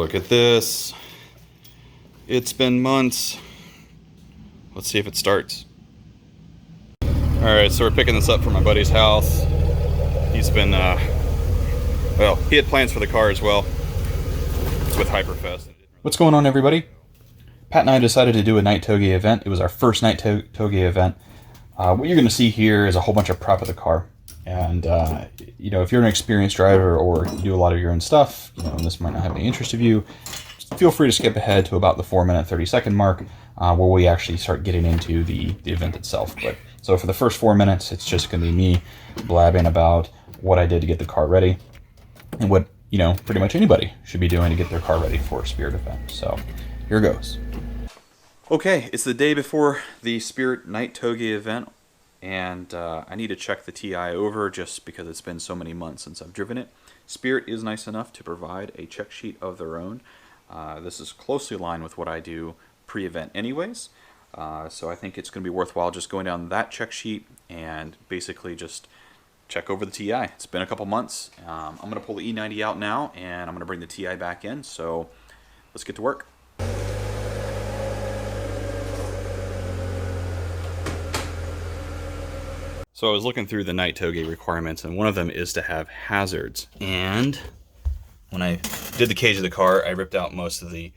Look at this. It's been months. Let's see if it starts. Alright, so we're picking this up from my buddy's house. He's been, well, he had plans for the car as well with Hyperfest. What's going on, everybody? Pat and I decided to do a Night Touge event. It was our first Night Touge event. What you're going to see here is a whole bunch of prep of the car. And, you know, if you're an experienced driver or you do a lot of your own stuff, you know, and this might not have any interest of you, feel free to skip ahead to about the 4-minute, 30-second mark where we actually start getting into the event itself. But so for the first 4 minutes, it's just going to be me blabbing about what I did to get the car ready and what, you know, pretty much anybody should be doing to get their car ready for a Spirit event. So here goes. Okay, it's the day before the Spirit Night Touge event, and I need to check the TI over just because it's been so many months since I've driven it. Spirit is nice enough to provide a check sheet of their own. This is closely aligned with what I do pre-event anyways, so I think it's going to be worthwhile just going down that check sheet and basically just check over the TI. It's been a couple months. I'm going to pull the E90 out now, and I'm going to bring the TI back in, so let's get to work. So I was looking through the Night Touge requirements, and one of them is to have hazards. And when I did the cage of the car, I ripped out most of the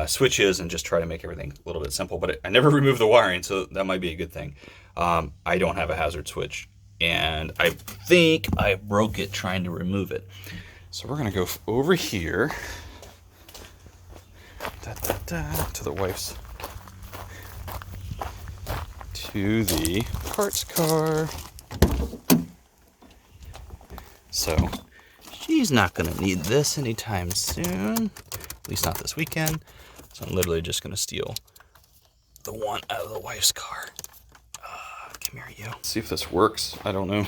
switches and just try to make everything a little bit simple. But I never removed the wiring, so that might be a good thing. I don't have a hazard switch, and I think I broke it trying to remove it. So we're gonna go over here to the wife's, to the parts car. So she's not gonna need this anytime soon, at least not this weekend. So I'm literally just gonna steal the one out of the wife's car. Come here, you. Let's see if this works. I don't know.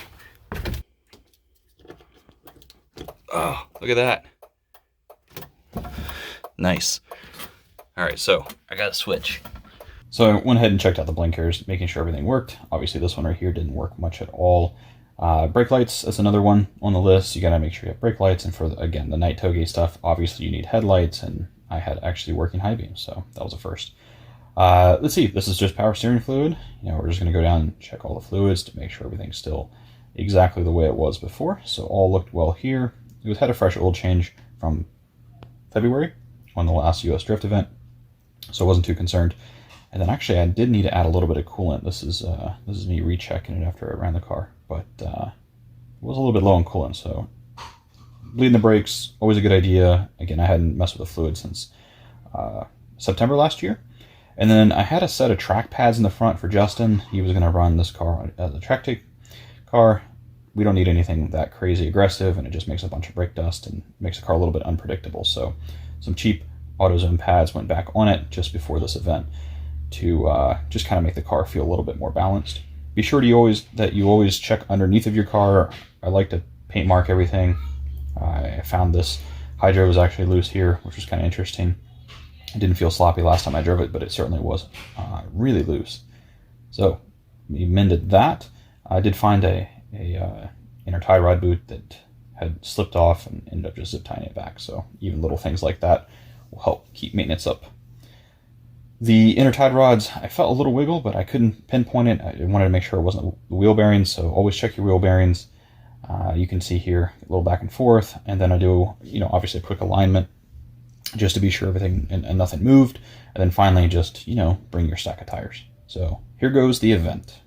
Oh, look at that. Nice. All right, so I got a switch. So I went ahead and checked out the blinkers, making sure everything worked. Obviously, this one right here didn't work much at all. Brake lights, that's another one on the list. You gotta make sure you have brake lights. And for, again, the Night Touge stuff, obviously you need headlights, and I had actually working high beams, so that was a first. Let's see, this is just power steering fluid. You know, we're just gonna go down and check all the fluids to make sure everything's still exactly the way it was before. So all looked well here. It had a fresh oil change from February on the last US Drift event, so I wasn't too concerned. And then actually I did need to add a little bit of coolant. This is me rechecking it after I ran the car, but it was a little bit low on coolant, so bleeding the brakes, always a good idea. Again, I hadn't messed with the fluid since September last year. And then I had a set of track pads in the front for Justin. He was gonna run this car as a track take car. We don't need anything that crazy aggressive, and it just makes a bunch of brake dust and makes the car a little bit unpredictable. So some cheap AutoZone pads went back on it just before this event to just kind of make the car feel a little bit more balanced. Be sure to you always check underneath of your car. I like to paint mark everything. I found this hydro was actually loose here, which was kind of interesting. It didn't feel sloppy last time I drove it, but it certainly was really loose. So we mended that. I did find a inner tie rod boot that had slipped off and ended up just zip tying it back. So even little things like that will help keep maintenance up. The inner tie rods, I felt a little wiggle, but I couldn't pinpoint it. I wanted to make sure it wasn't the wheel bearings, so always check your wheel bearings. You can see here a little back and forth, and then I do, you know, obviously a quick alignment just to be sure everything and nothing moved, and then finally just, you know, bring your stack of tires. So here goes the event.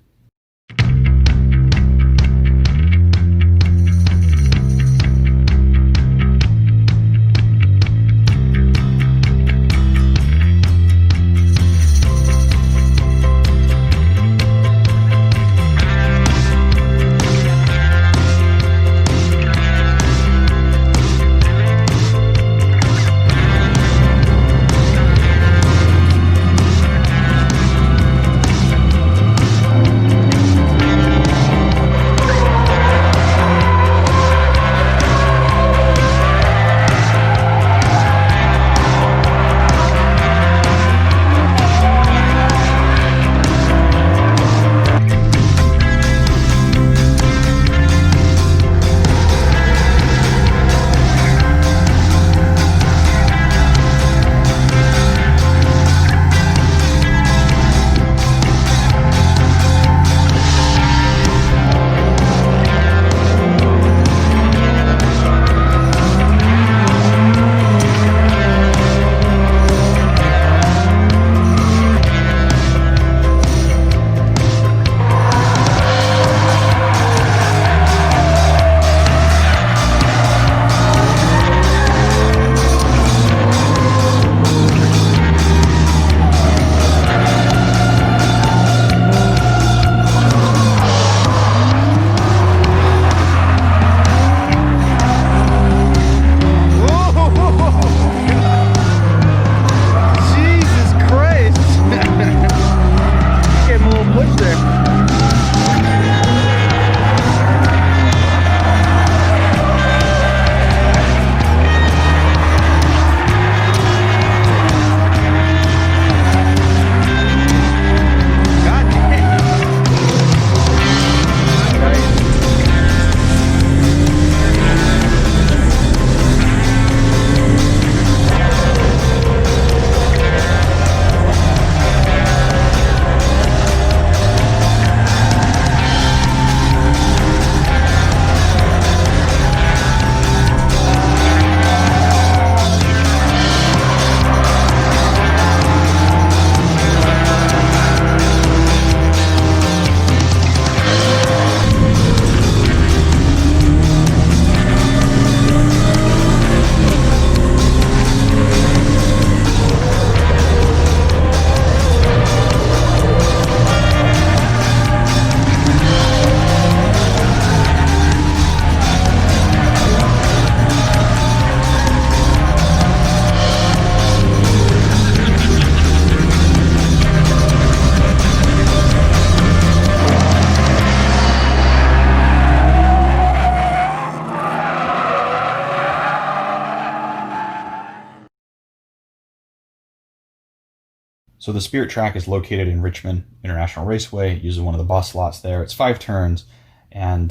So the Spirit track is located in Richmond International Raceway. It uses one of the bus lots there. It's 5 turns, and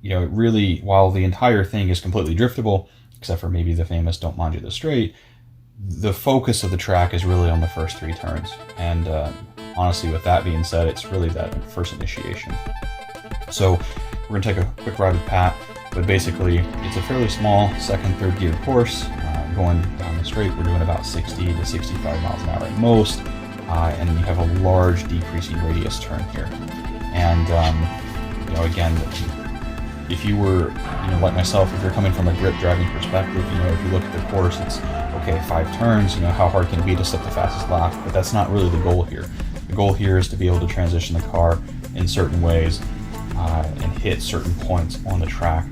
you know, it really, while the entire thing is completely driftable, except for maybe the famous "Don't Mind You the Straight," the focus of the track is really on the first 3 turns. And honestly, with that being said, it's really that first initiation. So we're gonna take a quick ride with Pat, but basically it's a fairly small second, third gear course. Going down the straight, we're doing about 60 to 65 miles an hour at most, and you have a large decreasing radius turn here. And you know, again, if you were, you know, like myself, if you're coming from a grip driving perspective, you know, if you look at the course, it's okay, 5 turns, you know, how hard can it be to set the fastest lap? But that's not really the goal here. The goal here is to be able to transition the car in certain ways and hit certain points on the track,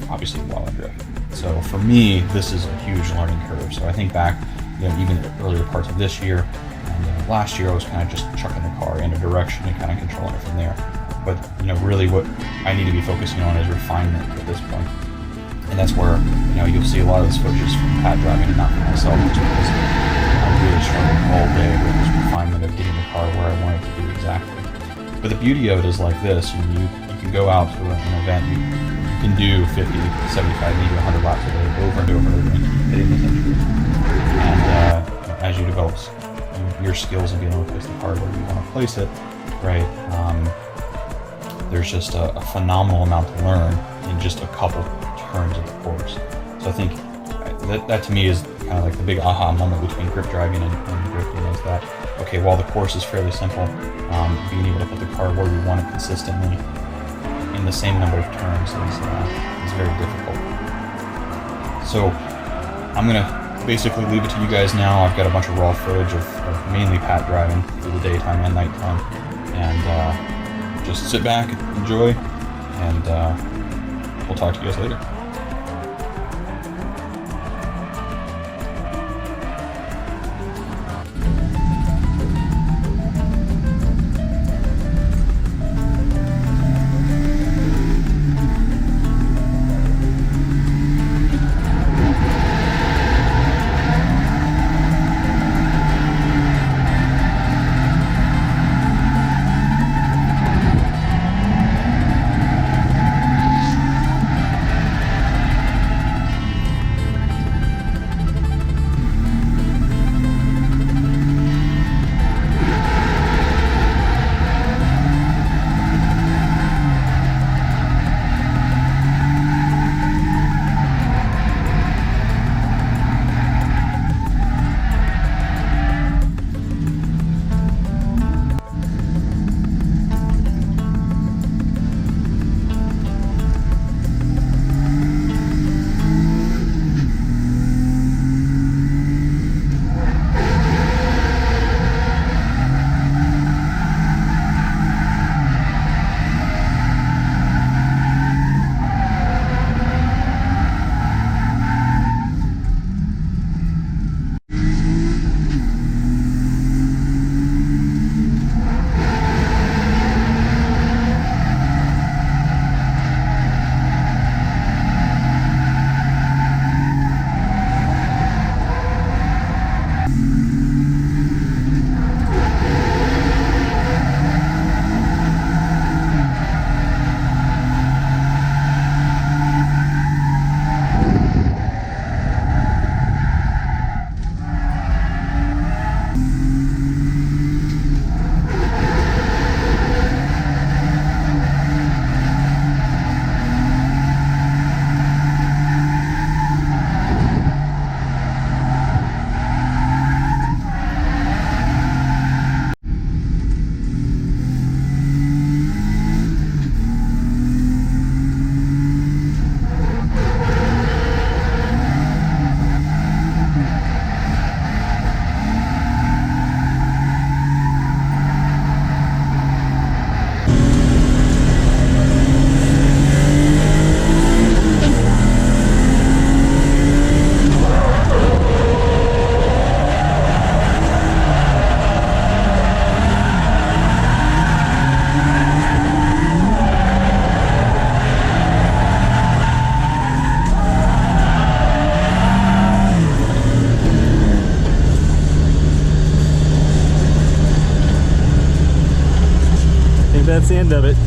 obviously while I drift. So for me, this is a huge learning curve. So I think back, you know, even earlier parts of this year and last year, I was kind of just chucking the car in a direction and kind of controlling it from there. But you know, really, what I need to be focusing on is refinement at this point, and that's where, you know, you'll see a lot of the switches from Pat driving and not from myself, just because I really struggled all day with this refinement of getting the car where I wanted to be exactly. But the beauty of it is like this: you can go out to an event, you can do 50, 75, maybe 100 laps a day, over and over and over, and keep hitting this injury. And as you develop your skills and being able to place the car where you want to place it, right? There's just a phenomenal amount to learn in just a couple turns of the course. So I think that to me is kind of like the big aha moment between grip driving and drifting, is that, okay, while the course is fairly simple, being able to put the car where you want it consistently in the same number of turns is very difficult. So I'm going to basically leave it to you guys now. I've got a bunch of raw footage of mainly Pat driving through the daytime and nighttime, and just sit back, enjoy, and we'll talk to you guys later. end of it.